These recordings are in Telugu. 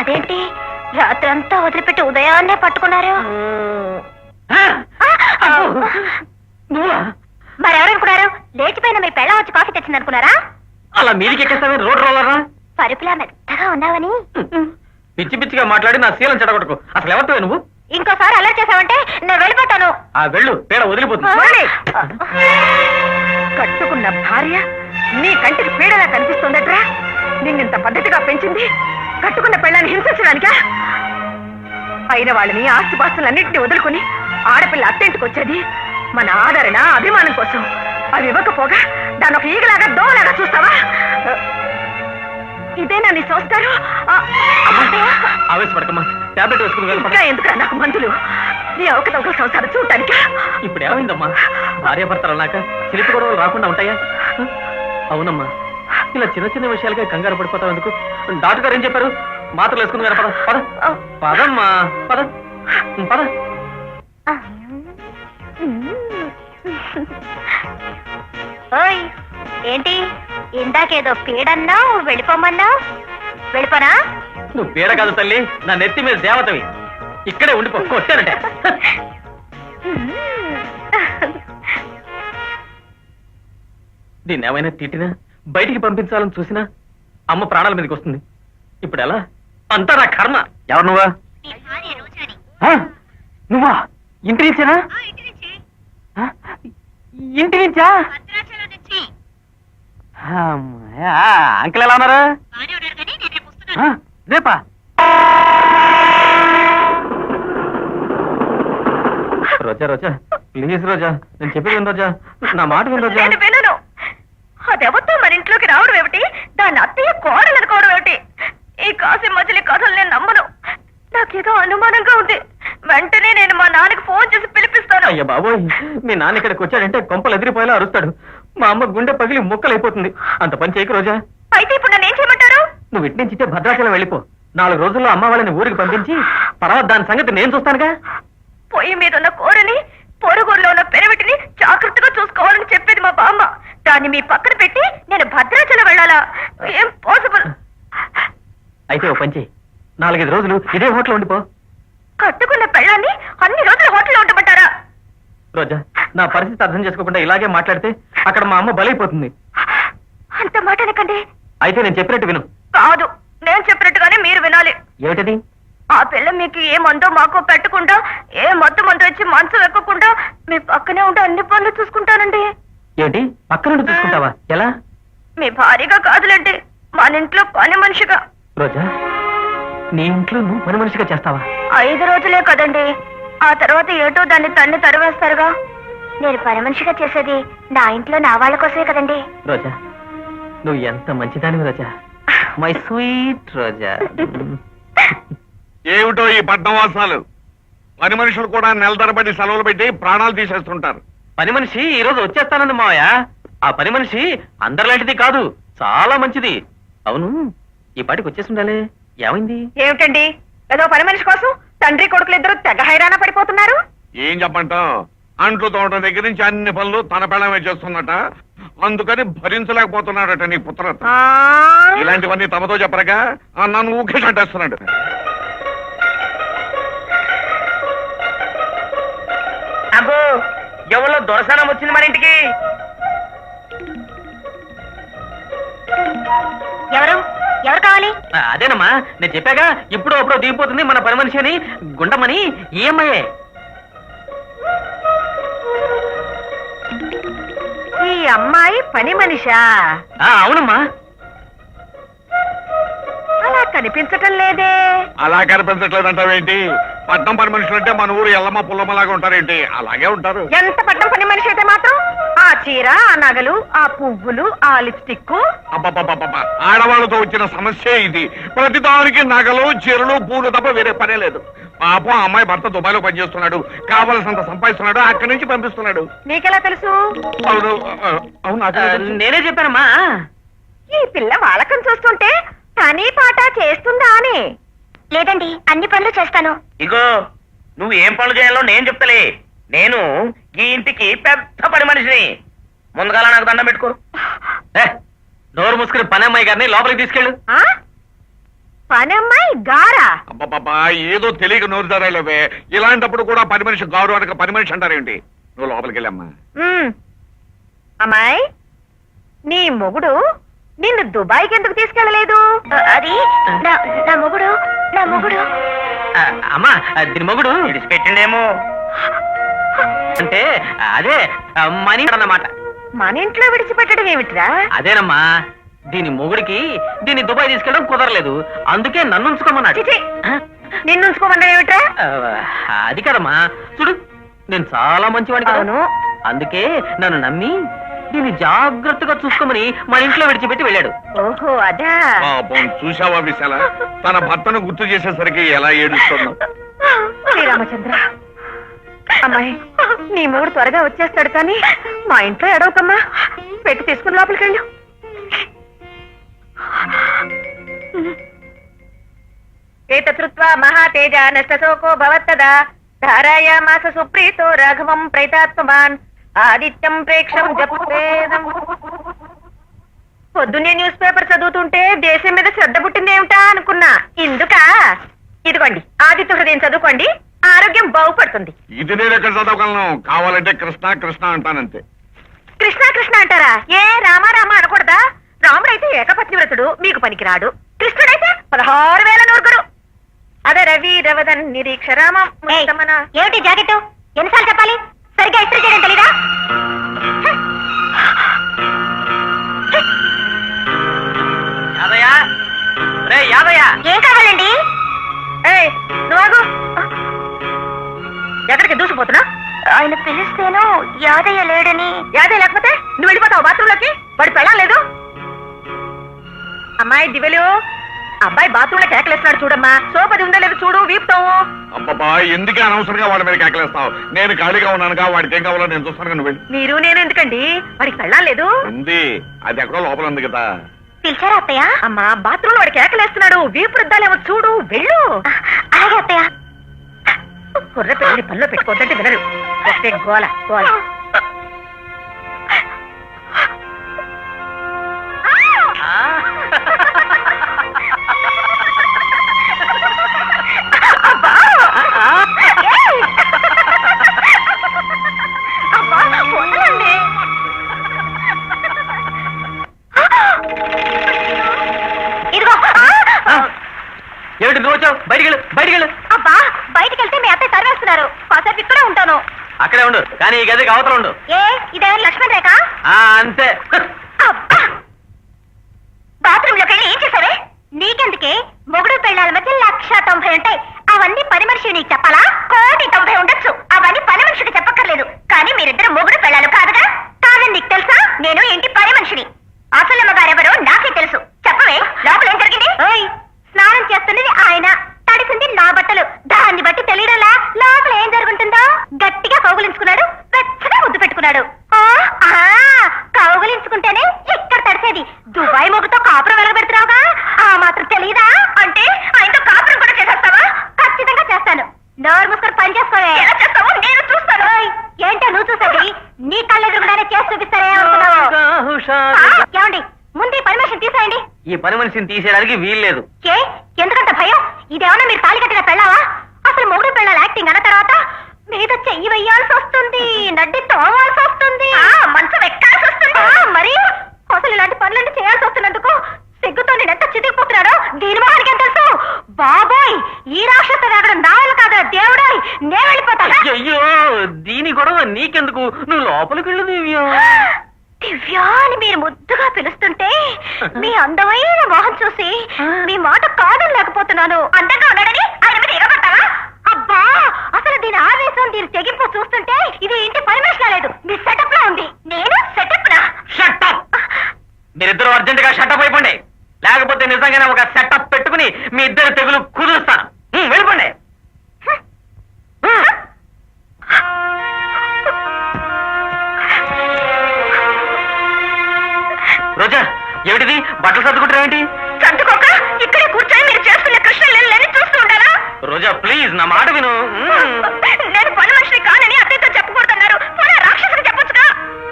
అదేంటి రాత్రంతా వదిలిపెట్టి ఉదయాన్నే పట్టుకున్నారు? మరెవరనుకున్నారు? లేచిపోయిన మీ పెళ్ళ వచ్చి కాఫీ తెచ్చిందనుకున్నారా? అలా మీదికి ఎక్కేస్తావే రోడ్ రోలరా? పరుపులా మెత్తగా ఉన్నావని. పిచ్చి పిచ్చిగా మాట్లాడి నా శీలం చెడగొట్టుకో. అసలు ఎవరితో నువ్వు? ఇంకోసారి అలా చేసావంటే నేను వెళ్ళిపోతాను. ఆ వెళ్ళు, పేడ వదిలిపోతుంది. కట్టుకున్న భార్య నీ కంటికి పీడలా కనిపిస్తుందట్రా? నిన్నింత పద్ధతిగా పెంచింది కట్టుకున్న పెళ్ళాన్ని హింసించడానికా? అయిన వాళ్ళని ఆస్తిపాస్తులన్నింటినీ వదులుకుని ఆడపిల్ల అత్తింటికి వచ్చేది మన ఆదరణ అభిమానం కోసం. అవి ఇవ్వకపోగా దాన్ని ఒక ఈగలాగా దోవలాగా చూస్తావా? ఇదేనా నీ సంస్కారం? ఆవేశపడకమ్మా, టాబ్లెట్ వేసుకుని ఇంకా ఎందుకు నాకు మందులు? నీ అవకతవకల సంసారం చూడటానికా? ఇప్పుడు ఏమైందమ్మా? భార్యాభర్తలు అన్నాక చిలిపి గొడవలు రాకుండా ఉంటాయా? అవునమ్మా, ఇలా చిన్న చిన్న విషయాలకే కంగారు పడిపోతావు ఎందుకు? డాక్టర్ గారు ఏం చెప్పారు? మాత్రలు వేసుకుని పద పద పదమ్మా, పద పద. ఓయ్, ఏంటి ఇందాకేదో పీడన్నావు, వెళ్ళిపోమన్నావు? వెళ్ళిపోనా? నువ్వు పీడ కాదు తల్లి, నా నెత్తి మీద దేవతవి. ఇక్కడే ఉండిపో, కొట్టానంటే. దీన్ని ఏమైనా తిట్టినా బయటికి పంపించాలని చూసినా అమ్మ ప్రాణాల మీదకి వస్తుంది. ఇప్పుడు ఎలా? అంతా నా కర్మ. ఎవరు నువ్వా? నువ్వా? ఇంటి నుంచేనా? ఇంటి నుంచా? అంకుల్ ఎలా ఉన్నారు? రేపా? రోజా రోజా ప్లీజ్ రోజా, నేను చెప్పి విను రోజా, నా మాట విను రోజా. నేను వినను. అదెవరితో మన ఇంట్లోకి రావడం ఏమిటి? దాన్ని అత్తయ్య కోడలు అనుకోవడం ఏమిటి? ఈ కాసి మజిలీ కథలు నేను నమ్మను. నాకేదో అనుమానంగా ఉంది. వెంటనే నేను మా నాన్నకి ఫోన్ చేసి పిలిపిస్తాను. అయ్యా బాబోయ్, మీ నాన్న ఇక్కడికి వచ్చాడంటే కొంపలు ఎదిరిపోయేలా అరుస్తాడు. మా అమ్మ గుండె పగిలి ముక్కలైపోతుంది. అంత పని చేయకు రోజా. అయితే ఇప్పుడు నన్ను ఏం చేయమంటారు? నువ్వు ఇటు నుంచి భద్రాచలం వెళ్ళిపో. 4 రోజుల్లో అమ్మ వాళ్ళని ఊరికి పంపించి తర్వాత దాని సంగతి నేను చూస్తానుగా. పొయ్యి మీద ఉన్న కూరని పొరుగురులో ఉన్న పెరవిటిని జాగ్రత్తగా చూసుకోవాలని చెప్పేది మా బామ్మ. దాన్ని మీ పక్కన పెట్టి నేను భద్రాచలం వెళ్ళాలా? ఏం పాసిబుల్? అయితే ఓ పంచి, 4-5 రోజులు ఇదే హోటల్ ఉండిపో. కట్టుకున్న పెళ్ళాన్ని అన్ని రోజులు హోటల్లో ఉండమంటారా? రోజా, నా పరిస్థితి అర్థం చేసుకోకుండా ఇలాగే మాట్లాడితే అక్కడ మా అమ్మ బలైపోతుంది. అంత మాట అనకండి. అయితే నేను చెప్పినట్టు విను. కాదు, నేను చెప్పినట్టుగానే మీరు వినాలి. ఏమిటది? ఆ పిల్ల మీకు ఏ మందో మాకో పెట్టకుండా, ఏ మత్తు మందు వచ్చి మంచం ఎక్కకుండా మీ పక్కనే ఉండి అన్ని పనులు చూసుకుంటానండి. ఏంటి పక్క నుండి చూసుకుంటావా? ఎలా? మీ భారీగా కాదులేండి, మన ఇంట్లో పని మనిషిగా. రోజా, నీ ఇంట్లో నువ్వు పని మనిషిగా చేస్తావా? 5 రోజులే కదండి, ఆ తర్వాత ఏటో దాన్ని తన్ని తరివేస్తారుగా. నేను పని మనిషిగా చేసేది నా ఇంట్లో నా వాళ్ళ కోసమే కదండి. రోజా, నువ్వు ఎంత మంచిదానివి రోజా, మై స్వీట్ రోజా. ఏమిటో ఈ పట్నవాసాలు? పని మనుషులు కూడా నెల తరబడి సెలవులు పెట్టి ప్రాణాలు తీసేస్తుంటారు. పని మనిషి ఈ రోజు వచ్చేస్తానంది మావయ్య. ఆ పని మనిషి అందరిలాంటిది కాదు, చాలా మంచిది. అవును, ఈ పాటికి వచ్చేసి ఉండాలి. ఏమైంది? ఏమిటండి, ఏదో పని మనిషి కోసం తండ్రి కొడుకులు ఇద్దరు తెగ హైరాణ పడిపోతున్నారు. ఏం చెప్పంటాం? అంట్లు తోటం దగ్గర నుంచి అన్ని పనులు తన పెళ్ళమే చేస్తున్నట. అందుకని భరించలేకపోతున్నాడట నీ పుత్రత. ఇలాంటివన్నీ తమతో చెప్పరగా నన్ను ఊకే చంటేస్తున్నాడు. అబ్బో, ఎవరో దొరసనం వచ్చింది మన ఇంటికి. ఎవరు ఎవరు కావాలి? అదేనమ్మా, నేను చెప్పాగా ఇప్పుడు అప్పుడు దిగిపోతుంది మన పని మనిషి అని. గుండమని ఏమయ్యే? ఈ అమ్మాయి పని మనిషా? అవునమ్మా. అలా కనిపించటం లేదే. అలా కనిపించట్లేదంటావేంటి? పట్నం పని మనుషులు అంటే మన ఊరు ఎల్లమ్మ పుల్లమ్మలాగా ఉంటారేంటి? అలాగే ఉంటారు. ఎంత పట్నం పని మనిషి అయితే మాత్రం ఆ చీర, ఆ నగలు, ఆ పువ్వులు, ఆ లిప్స్టిక్. అబ్బబ్బబ్బబ్బా, ఆడవాళ్ళతో వచ్చిన సమస్య ఇది. ప్రతి దానికి నగలు, చీరలు, పూలు తప్ప వేరే పనే లేదు. పాపం అమ్మాయి భర్త దుబాయ్లో పనిచేస్తున్నాడు, కావలసినంత సంపాదిస్తున్నాడు, అక్కడి నుంచి పంపిస్తున్నాడు. నీకెలా తెలుసు? అవును అవును, నేనే చెప్పానమ్మా. ఈ పిల్ల వాళ్ళకం చూస్తుంటే పని పాట చేస్తుందా అని. లేదండి, అన్ని పనులు చేస్తాను. ఇగో, నువ్వు ఏం పనులు చేయాలో నేను చెప్తలే. నేను ఈ ఇంటికి పెద్ద పని మనిషిని. ముందుగా నాకు దండం పెట్టుకో. నోరు మూసుకుని పని అమ్మాయి గారిని లోపలికి తీసుకెళ్ళు. పనమ్మాయి గారా? అబ్బాబ్బా ఏదో తెలియక నోరు ధరలేవే. ఇలాంటప్పుడు కూడా పని మనిషి గారు అనక పని మనిషి అంటారేంటి? నువ్వు లోపలికి వెళ్ళమ్మా. అమ్మాయి, నీ మొగుడు నిన్ను దుబాయ్కి ఎందుకు తీసుకెళ్ళలేదు? అది నా మొగుడు అమ్మా దీని మొగుడు విడిచిపెట్టిండేమో. అంటే అదే మనీ అన్నమాట. మన ఇంట్లో విడిచిపెట్టడం ఏమిట్రా? అదేనమ్మా, దీని మొగుడికి దీన్ని దుబాయ్ తీసుకెళ్ళడం కుదరలేదు, అందుకే నన్ను ఉంచుకోమన్నాడు. చిచి, నిన్ను ఉంచుకోమన్నా ఏమిట్రా? అది కదమ్మా, చూడు నేను చాలా మంచివాడిని కదా. అవును. అందుకే నన్ను నమ్మి దీన్ని జాగ్రత్తగా చూసుకోమని మన ఇంట్లో విడిచిపెట్టి వెళ్ళాడు. ఓహో అదా. పాపం చూశావా విశాల, తన భర్తను గుర్తు చేసేసరికి ఎలా ఏడుస్తుందో. శ్రీరామచంద్ర, అమ్మాయి నీ మూడు త్వరగా వచ్చేస్తాడు కానీ మా ఇంట్లో ఎడవకమ్మా. పెట్టి తీసుకుని లోపలికి వెళ్ళు. ఏతృత్వా మహాతేజ నష్టశోకో భవత్తదా ధారాయామాస సుప్రీతో రాఘవం ప్రైతాత్మవాన్ ఆదిత్యం ప్రేక్షం జపేదం. పొద్దున్నే న్యూస్ పేపర్ చదువుతుంటే దేశం మీద శ్రద్ధ పుట్టిందేమిటా అనుకున్నా. ఇందుకా? ఇదిగోండి ఆదిత్య హృదయం చదువుకోండి, ఆరోగ్యం బాగుపడుతుంది. ఇది నేను ఎక్కడ చదవగలను? కావాలంటే కృష్ణ కృష్ణ అంటానంతే. కృష్ణ కృష్ణ అంటారా? ఏ రామ రామ అనకూడదా? రాముడైతే ఏకపత్ని వ్రతుడు, మీకు పనికిరాడు. కృష్ణుడైతే 16,000 నూరుగురు. అదే రవి రవదన్ నిరీక్ష రామం. ఏమిటి జాకెట్? ఎన్నిసార్లు చెప్పాలి? సరిగ్గా ఇస్త్రీ చేయడం తెలీదా? యాదయ్య, రే యాదయ్య, ఏం కావాలండి? ఏయ్ నువ్వు ఎక్కడికి దూసిపోతున్నా? ఆయన పిలిస్తేను యాదయ్య లేడని. యాదే లేకపోతే నువ్వు వెళ్ళిపోతావు బాత్రూంలోకి. వాడు పెళ్ళలేదు. అమ్మాయి దివ్యలు, అబ్బాయి బాత్రూంలో కేకలేస్తున్నాడు చూడమ్మా. సోపది ఉందో లేదు చూడు, వీపుతావు. అబ్బబ్బా ఎందుకే అనవసరంగా వాడి మీద కేకలేస్తావు? నేను ఖాళీగా ఉన్నానుగా, వాడికి ఏం కావాలో నేను చూస్తాను. నువ్వు వెళ్ళి. మీరు నేను ఎందుకండి? వాడికి పెళ్ళలేదు. ఉంది, అది ఎక్కడో లోపల ఉంది కదా. పిలిచారా అత్తయ్య? అమ్మా బాత్రూమ్ లో వాడు కేకలేస్తున్నాడు, వీపు రుద్దాలేమో చూడు, వెళ్ళు. అలాగే అత్తయ్య. కుర్ర పిల్లని పనిలో పెట్టుకోవద్దంటే వినరు. ఒకటే గోల గోల. ఇదిగో. ఏమిటి నువ్వు వచ్చావు? బయటికెళ్ళు. అబ్బా, బయటికి వెళ్తే మీ అత్తయ్య సర్వేస్తున్నారు. కాసేపు ఇక్కడే ఉంటాను. అక్కడే ఉండు, కానీ ఈ గదికి అవతల ఉండు. ఏ ఇదేమైనా లక్ష్మణ్ రేఖ? అంతే. అబ్బా, బాత్రూమ్ లోకి వెళ్ళి ఏం చేసావే? నీకెందుకే? మొగుడు పెళ్ళాల మధ్య 190 ఉంటాయి. అవన్నీ పని మనిషి నీకు చెప్పాలా? 190 ఉండొచ్చు. అవన్నీ పని మనిషికి చెప్పక్కర్లేదు. కానీ మీరిద్దరు మొగుడు పెళ్ళాలు కాదుగా? కాదని నీకు తెలుసా? నేను ఇంటి పని మనిషిని. అసలమ్మ గారెవరో నాకే తెలుసు. చెప్పవే, లోపల ఏం జరిగింది? స్నానం చేస్తున్నది ఆయన, తడిసింది నా బట్టలు. దాన్ని బట్టి తెలియడంలా లోపల ఏం జరుగుతుందో? గట్టిగా కౌగులించుకున్నాడు, వెచ్చగా ముద్దు పెట్టుకున్నాడు. కౌగులించుకుంటేనే ఇక్కడ తడిసేది. దుబాయ్ మొగుతో కాపురం వెలగబెడుతున్నావుగా, ఆ మాత్రం తెలియదా? అంటే ఆయనతో కాపురం కూడా చేసేస్తావా? ఖచ్చితంగా చేస్తాను. నోరు మూసుకొని పని చేసుకోవే. ఎలా చేస్తావో నేను చూస్తాను. ఏంటో నువ్వు చూసేది? నీ కళ్ళెదురుగుండానే చేసి చూపిస్తారే అనుకున్నావు. ఏమండి, ముందు ఈ పర్మిషన్ తీసేయండి. ఈ పని మనిషిని తీసేయడానికి వీల్లేదు. ఏ ఎందుకంత భయం? ఇదేమన్నా మీరు తాళి కట్టిన పెళ్ళావా? అసలు మొగుడు పెళ్ళాల యాక్టింగ్ అన్న తర్వాత మీద చెయ్యి వెయ్యాల్సి వస్తుంది, నడ్డి తోవాల్సి వస్తుంది, మంచం ఎక్కాల్సి వస్తుంది. మరి అసలు ఇలాంటి పనులన్నీ చేయాల్సి వస్తున్నందుకు సిగ్గుతో నేను ఎంత చితికిపోతున్నాడో దీని మొహానికి ఏం తెలుసు? బాబోయ్, ఈ రాక్షస రాగడం దావలు కాదా దేవుడా? నేను వెళ్ళిపోతాను. అయ్యో, దీని గొడవ నీకెందుకు? నువ్వు లోపలికి వెళ్ళు దివ్య. దివ్య అని మీరు ముద్దుగా పిలుస్తుంటే మీ అందమైన మొహం చూసి మీ మాట కాదని లేకపోతున్నాను. అందంగా ఉన్నాడని ఆయన మీద ఎగబడతావా? అబ్బా, అసలు దీని ఆవేశం, దీని తెగింపు చూస్తుంటే ఇది ఇంటి పర్మిషన్ లేదు, మీ సెటప్ లా ఉంది. నేను సెటప్ నా? షట్టప్. మీరిద్దరు అర్జెంట్ గా షట్టప్ అయిపోండి, లేకపోతే నిజంగానే ఒక సెటప్ పెట్టుకుని మీ ఇద్దరు తెగులు కుదురుస్తాను. వెళ్ళిపోండి. రోజా, ఏమిటిది? బట్టలు సర్దుకుంటారేంటి? సర్దుకోక ఇక్కడే కూర్చొని మీరు చేస్తున్న కృష్ణలని చూస్తూ ఉండాలా? రోజా ప్లీజ్ నా మాట విను. నేను పని మనిషిని కానని అత్తయ్యతో చెప్పకూడదన్నారు. రాక్షసుని చెప్పొచ్చుగా.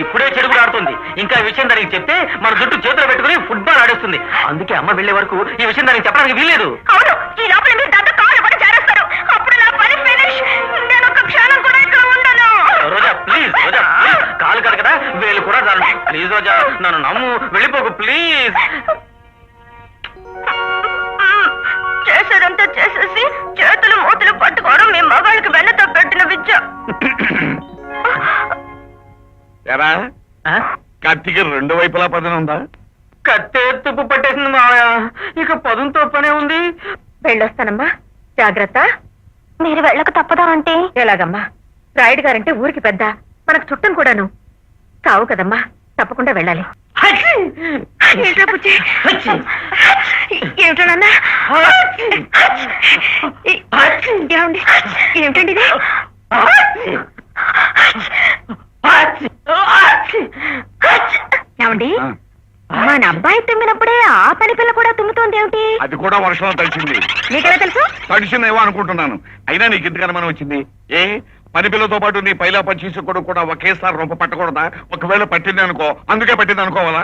ఇప్పుడే చెడుగుడు ఆడుతుంది, ఇంకా ఈ విషయం దానికి చెప్తే మన జుట్టు చేతులు పెట్టుకుని ఫుట్బాల్ ఆడే నడుస్తుంది. అందుకే అమ్మ వెళ్లే వరకు ఈ విషయం దానికి చెప్పడానికి వీల్లేదు. అవును, ఈ లోపల మీరు దాంతో కాలు కూడా చేరేస్తారు. అప్పుడు నా పని ఫినిష్. నేను ఒక క్షణం కూడా ఇక్కడ ఉండను. రోజా ప్లీజ్, రోజా ప్లీజ్, కాలు కాదు కదా వేలు కూడా చాలు. ప్లీజ్ రోజా, నన్ను నమ్ము, వెళ్ళిపోకు ప్లీజ్. చేసేదంతా చేసేసి చేతులు మూతులు పట్టుకోవడం మీ మగాళ్ళకి వెన్నతో పెట్టిన విద్య. ఎరా ఆ? కత్తికి రెండు వైపులా పదన ఉందా? కత్తే తుప్పు పట్టేసింది మావయ్య, ఇక పదుంతో పనే ఉంది. వెళ్ళొస్తానమ్మా, జాగ్రత్త. మీరు వెళ్ళక తప్పదా అంటే? ఎలాగమ్మా, రాయుడు గారంటే ఊరికి పెద్ద, మనకు చుట్టం కూడాను. కావు కదమ్మా, తప్పకుండా వెళ్ళాలి. ఏంట్రా బుజ్జి? ఏమిటో నాన్న? ఏమండి, ఏమిటండి ఇది? ఏమండి, ఆ, మన అబ్బాయి తుమ్మినప్పుడే ఆ పని పిల్ల కూడా తుమ్ముతోంది ఏమిటి? అది కూడా వర్షంలో తడిచింది. నీకెలా తెలుసు? తడిచిందేమో అనుకుంటున్నాను. అయినా నీకు ఇంతకు అనుమానం వచ్చింది ఏ? పని పిల్లతో పాటు నీ పైలా పచ్చేసి కూడా ఒకేసారి రొంప పట్టకూడదా? ఒకవేళ పట్టింది అనుకో, అందుకే పట్టింది అనుకోవాలా?